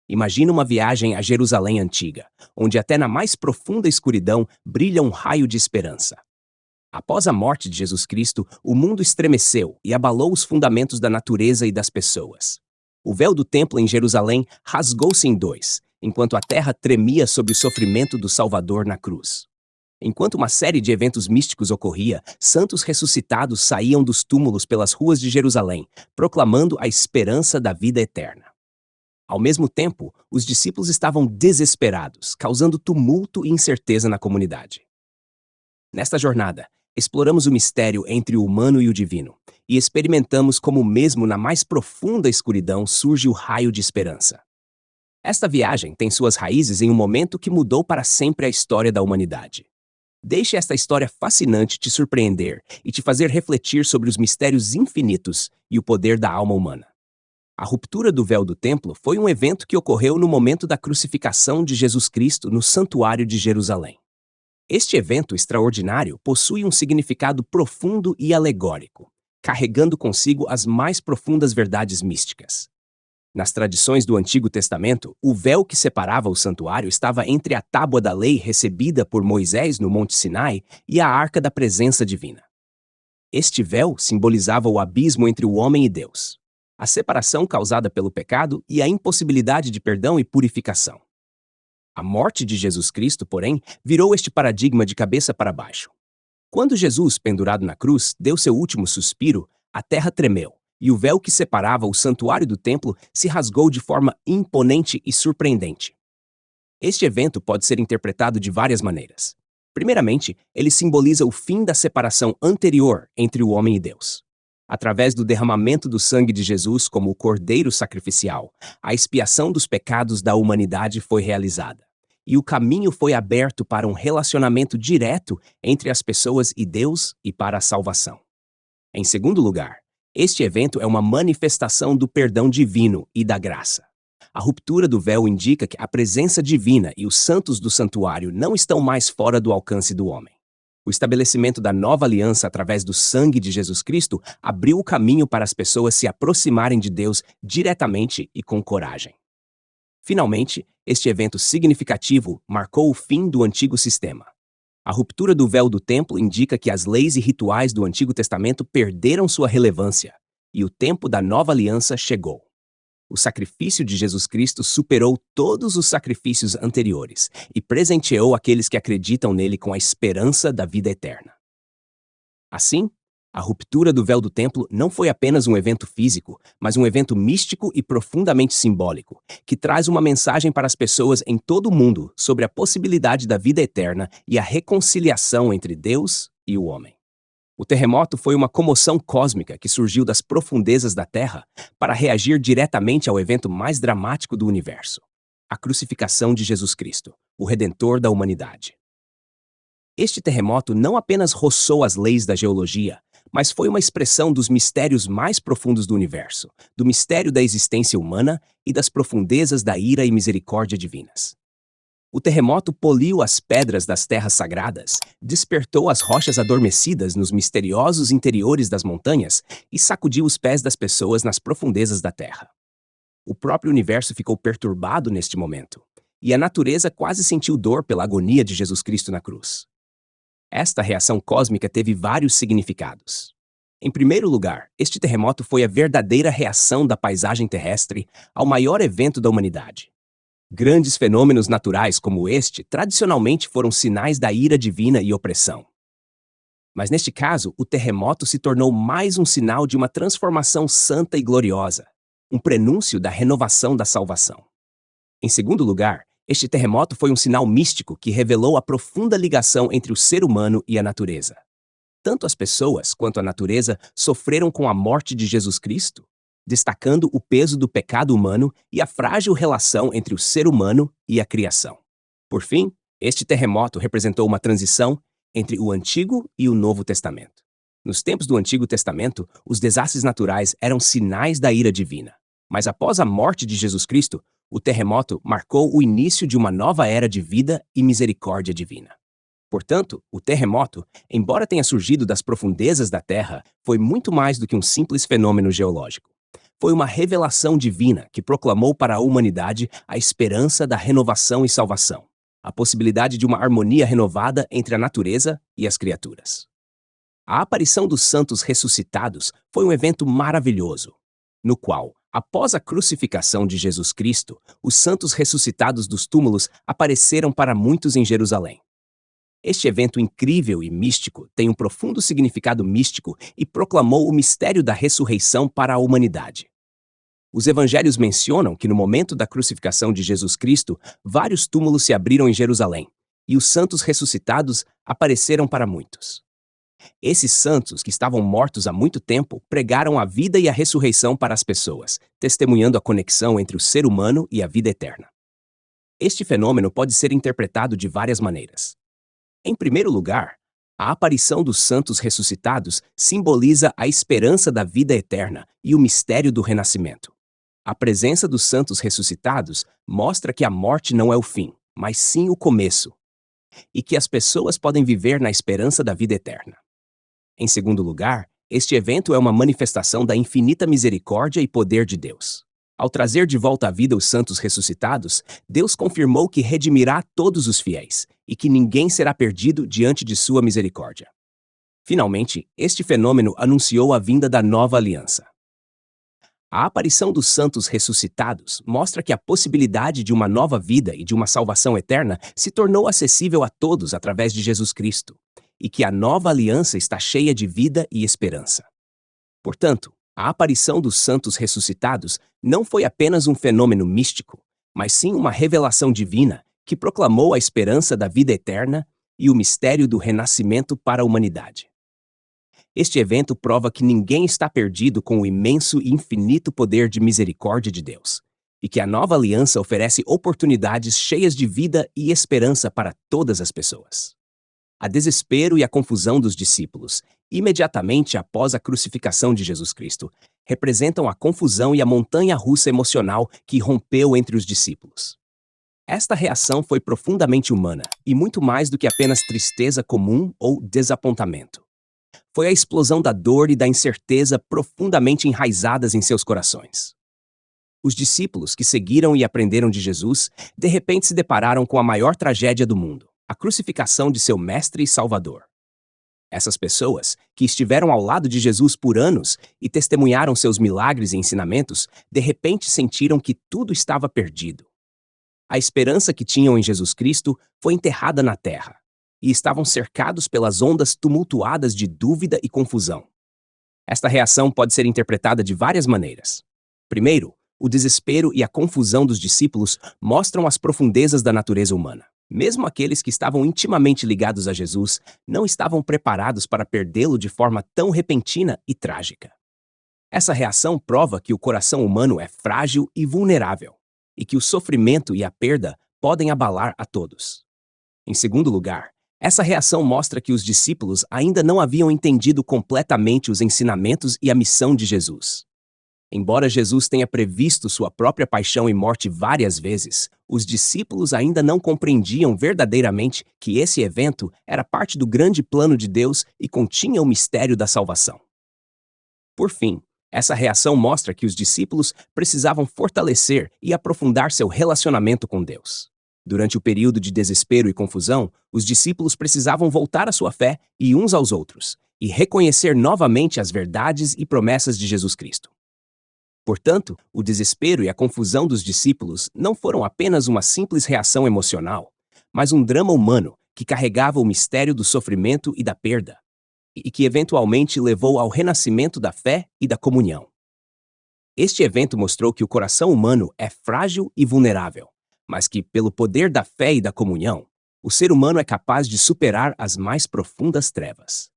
Imagina uma viagem a Jerusalém antiga, onde até na mais profunda escuridão brilha um raio de esperança. Após a morte de Jesus Cristo, o mundo estremeceu e abalou os fundamentos da natureza e das pessoas. O véu do templo em Jerusalém rasgou-se em dois, enquanto a terra tremia sob o sofrimento do Salvador na cruz. Enquanto uma série de eventos místicos ocorria, santos ressuscitados saíam dos túmulos pelas ruas de Jerusalém, proclamando a esperança da vida eterna. Ao mesmo tempo, os discípulos estavam desesperados, causando tumulto e incerteza na comunidade. Nesta jornada, exploramos o mistério entre o humano e o divino, e experimentamos como mesmo na mais profunda escuridão surge o raio de esperança. Esta viagem tem suas raízes em um momento que mudou para sempre a história da humanidade. Deixe esta história fascinante te surpreender e te fazer refletir sobre os mistérios infinitos e o poder da alma humana. A ruptura do véu do templo foi um evento que ocorreu no momento da crucificação de Jesus Cristo no Santuário de Jerusalém. Este evento extraordinário possui um significado profundo e alegórico, carregando consigo as mais profundas verdades místicas. Nas tradições do Antigo Testamento, o véu que separava o santuário estava entre a tábua da lei recebida por Moisés no Monte Sinai e a arca da presença divina. Este véu simbolizava o abismo entre o homem e Deus, a separação causada pelo pecado e a impossibilidade de perdão e purificação. A morte de Jesus Cristo, porém, virou este paradigma de cabeça para baixo. Quando Jesus, pendurado na cruz, deu seu último suspiro, a terra tremeu, e o véu que separava o santuário do templo se rasgou de forma imponente e surpreendente. Este evento pode ser interpretado de várias maneiras. Primeiramente, ele simboliza o fim da separação anterior entre o homem e Deus. Através do derramamento do sangue de Jesus como o cordeiro sacrificial, a expiação dos pecados da humanidade foi realizada, e o caminho foi aberto para um relacionamento direto entre as pessoas e Deus e para a salvação. Em segundo lugar, este evento é uma manifestação do perdão divino e da graça. A ruptura do véu indica que a presença divina e os santos do santuário não estão mais fora do alcance do homem. O estabelecimento da nova aliança através do sangue de Jesus Cristo abriu o caminho para as pessoas se aproximarem de Deus diretamente e com coragem. Finalmente, este evento significativo marcou o fim do antigo sistema. A ruptura do véu do templo indica que as leis e rituais do Antigo Testamento perderam sua relevância, e o tempo da nova aliança chegou. O sacrifício de Jesus Cristo superou todos os sacrifícios anteriores e presenteou aqueles que acreditam nele com a esperança da vida eterna. Assim, a ruptura do véu do templo não foi apenas um evento físico, mas um evento místico e profundamente simbólico, que traz uma mensagem para as pessoas em todo o mundo sobre a possibilidade da vida eterna e a reconciliação entre Deus e o homem. O terremoto foi uma comoção cósmica que surgiu das profundezas da Terra para reagir diretamente ao evento mais dramático do universo, a crucificação de Jesus Cristo, o Redentor da humanidade. Este terremoto não apenas roçou as leis da geologia, mas foi uma expressão dos mistérios mais profundos do universo, do mistério da existência humana e das profundezas da ira e misericórdia divinas. O terremoto poliu as pedras das terras sagradas, despertou as rochas adormecidas nos misteriosos interiores das montanhas e sacudiu os pés das pessoas nas profundezas da terra. O próprio universo ficou perturbado neste momento, e a natureza quase sentiu dor pela agonia de Jesus Cristo na cruz. Esta reação cósmica teve vários significados. Em primeiro lugar, este terremoto foi a verdadeira reação da paisagem terrestre ao maior evento da humanidade. Grandes fenômenos naturais como este tradicionalmente foram sinais da ira divina e opressão. Mas neste caso, o terremoto se tornou mais um sinal de uma transformação santa e gloriosa, um prenúncio da renovação da salvação. Em segundo lugar, este terremoto foi um sinal místico que revelou a profunda ligação entre o ser humano e a natureza. Tanto as pessoas quanto a natureza sofreram com a morte de Jesus Cristo, destacando o peso do pecado humano e a frágil relação entre o ser humano e a criação. Por fim, este terremoto representou uma transição entre o Antigo e o Novo Testamento. Nos tempos do Antigo Testamento, os desastres naturais eram sinais da ira divina. Mas após a morte de Jesus Cristo, o terremoto marcou o início de uma nova era de vida e misericórdia divina. Portanto, o terremoto, embora tenha surgido das profundezas da Terra, foi muito mais do que um simples fenômeno geológico. foi uma revelação divina que proclamou para a humanidade a esperança da renovação e salvação, a possibilidade de uma harmonia renovada entre a natureza e as criaturas. A aparição dos santos ressuscitados foi um evento maravilhoso, no qual, após a crucificação de Jesus Cristo, os santos ressuscitados dos túmulos apareceram para muitos em Jerusalém. Este evento incrível e místico tem um profundo significado místico e proclamou o mistério da ressurreição para a humanidade. Os evangelhos mencionam que no momento da crucificação de Jesus Cristo, vários túmulos se abriram em Jerusalém, e os santos ressuscitados apareceram para muitos. Esses santos, que estavam mortos há muito tempo, pregaram a vida e a ressurreição para as pessoas, testemunhando a conexão entre o ser humano e a vida eterna. Este fenômeno pode ser interpretado de várias maneiras. Em primeiro lugar, a aparição dos santos ressuscitados simboliza a esperança da vida eterna e o mistério do renascimento. A presença dos santos ressuscitados mostra que a morte não é o fim, mas sim o começo, e que as pessoas podem viver na esperança da vida eterna. Em segundo lugar, este evento é uma manifestação da infinita misericórdia e poder de Deus. Ao trazer de volta à vida os santos ressuscitados, Deus confirmou que redimirá todos os fiéis e que ninguém será perdido diante de sua misericórdia. Finalmente, este fenômeno anunciou a vinda da nova aliança. A aparição dos santos ressuscitados mostra que a possibilidade de uma nova vida e de uma salvação eterna se tornou acessível a todos através de Jesus Cristo, e que a nova aliança está cheia de vida e esperança. Portanto, a aparição dos santos ressuscitados não foi apenas um fenômeno místico, mas sim uma revelação divina que proclamou a esperança da vida eterna e o mistério do renascimento para a humanidade. Este evento prova que ninguém está perdido com o imenso e infinito poder de misericórdia de Deus, e que a nova aliança oferece oportunidades cheias de vida e esperança para todas as pessoas. A desespero e a confusão dos discípulos, imediatamente após a crucificação de Jesus Cristo, representam a confusão e a montanha-russa emocional que rompeu entre os discípulos. Esta reação foi profundamente humana e muito mais do que apenas tristeza comum ou desapontamento. Foi a explosão da dor e da incerteza profundamente enraizadas em seus corações. Os discípulos que seguiram e aprenderam de Jesus, de repente se depararam com a maior tragédia do mundo, a crucificação de seu mestre e salvador. Essas pessoas, que estiveram ao lado de Jesus por anos e testemunharam seus milagres e ensinamentos, de repente sentiram que tudo estava perdido. A esperança que tinham em Jesus Cristo foi enterrada na terra, e estavam cercados pelas ondas tumultuadas de dúvida e confusão. Esta reação pode ser interpretada de várias maneiras. Primeiro, o desespero e a confusão dos discípulos mostram as profundezas da natureza humana. Mesmo aqueles que estavam intimamente ligados a Jesus não estavam preparados para perdê-lo de forma tão repentina e trágica. Essa reação prova que o coração humano é frágil e vulnerável, e que o sofrimento e a perda podem abalar a todos. Em segundo lugar, essa reação mostra que os discípulos ainda não haviam entendido completamente os ensinamentos e a missão de Jesus. Embora Jesus tenha previsto sua própria paixão e morte várias vezes, os discípulos ainda não compreendiam verdadeiramente que esse evento era parte do grande plano de Deus e continha o mistério da salvação. Por fim, essa reação mostra que os discípulos precisavam fortalecer e aprofundar seu relacionamento com Deus. Durante o período de desespero e confusão, os discípulos precisavam voltar à sua fé e uns aos outros, e reconhecer novamente as verdades e promessas de Jesus Cristo. Portanto, o desespero e a confusão dos discípulos não foram apenas uma simples reação emocional, mas um drama humano que carregava o mistério do sofrimento e da perda, e que eventualmente levou ao renascimento da fé e da comunhão. Este evento mostrou que o coração humano é frágil e vulnerável, mas que, pelo poder da fé e da comunhão, o ser humano é capaz de superar as mais profundas trevas.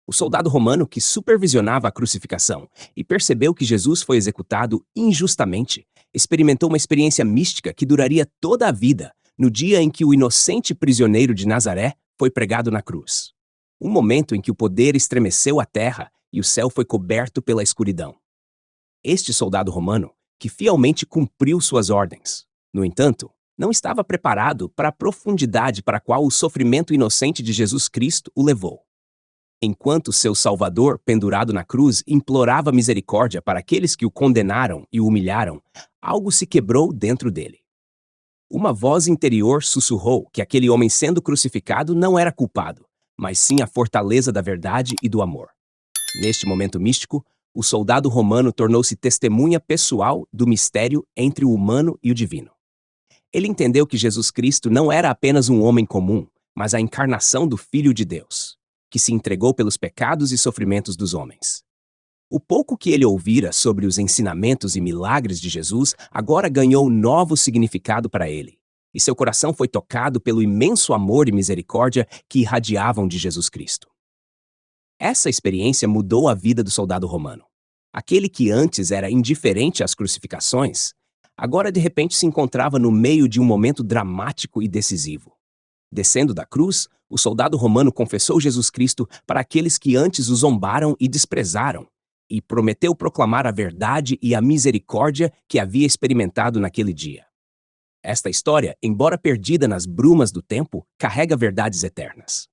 O soldado romano que supervisionava a crucificação e percebeu que Jesus foi executado injustamente, experimentou uma experiência mística que duraria toda a vida, no dia em que o inocente prisioneiro de Nazaré foi pregado na cruz. Um momento em que o poder estremeceu a terra e o céu foi coberto pela escuridão. Este soldado romano, que fielmente cumpriu suas ordens, no entanto, não estava preparado para a profundidade para a qual o sofrimento inocente de Jesus Cristo o levou. Enquanto seu Salvador, pendurado na cruz, implorava misericórdia para aqueles que o condenaram e o humilharam, algo se quebrou dentro dele. Uma voz interior sussurrou que aquele homem sendo crucificado não era culpado, mas sim a fortaleza da verdade e do amor. Neste momento místico, o soldado romano tornou-se testemunha pessoal do mistério entre o humano e o divino. Ele entendeu que Jesus Cristo não era apenas um homem comum, mas a encarnação do Filho de Deus, que se entregou pelos pecados e sofrimentos dos homens. O pouco que ele ouvira sobre os ensinamentos e milagres de Jesus agora ganhou novo significado para ele, e seu coração foi tocado pelo imenso amor e misericórdia que irradiavam de Jesus Cristo. Essa experiência mudou a vida do soldado romano. Aquele que antes era indiferente às crucificações, agora de repente se encontrava no meio de um momento dramático e decisivo. Descendo da cruz, o soldado romano confessou Jesus Cristo para aqueles que antes o zombaram e desprezaram, e prometeu proclamar a verdade e a misericórdia que havia experimentado naquele dia. Esta história, embora perdida nas brumas do tempo, carrega verdades eternas.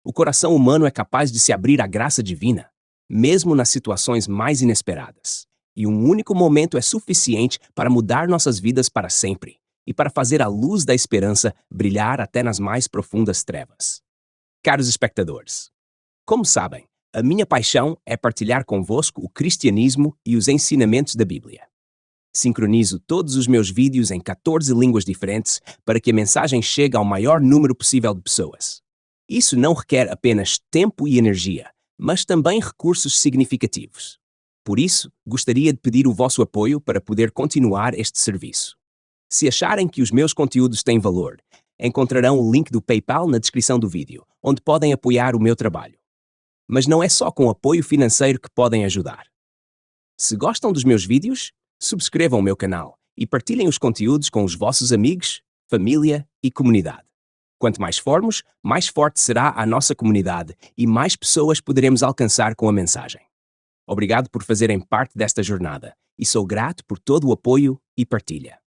O coração humano é capaz de se abrir à graça divina, mesmo nas situações mais inesperadas. E um único momento é suficiente para mudar nossas vidas para sempre e para fazer a luz da esperança brilhar até nas mais profundas trevas. Caros espectadores, como sabem, a minha paixão é partilhar convosco o cristianismo e os ensinamentos da Bíblia. Sincronizo todos os meus vídeos em 14 línguas diferentes para que a mensagem chegue ao maior número possível de pessoas. Isso não requer apenas tempo e energia, mas também recursos significativos. Por isso, gostaria de pedir o vosso apoio para poder continuar este serviço. Se acharem que os meus conteúdos têm valor, encontrarão o link do PayPal na descrição do vídeo, onde podem apoiar o meu trabalho. Mas não é só com apoio financeiro que podem ajudar. Se gostam dos meus vídeos, subscrevam o meu canal e partilhem os conteúdos com os vossos amigos, família e comunidade. Quanto mais formos, mais forte será a nossa comunidade e mais pessoas poderemos alcançar com a mensagem. Obrigado por fazerem parte desta jornada e sou grato por todo o apoio e partilha.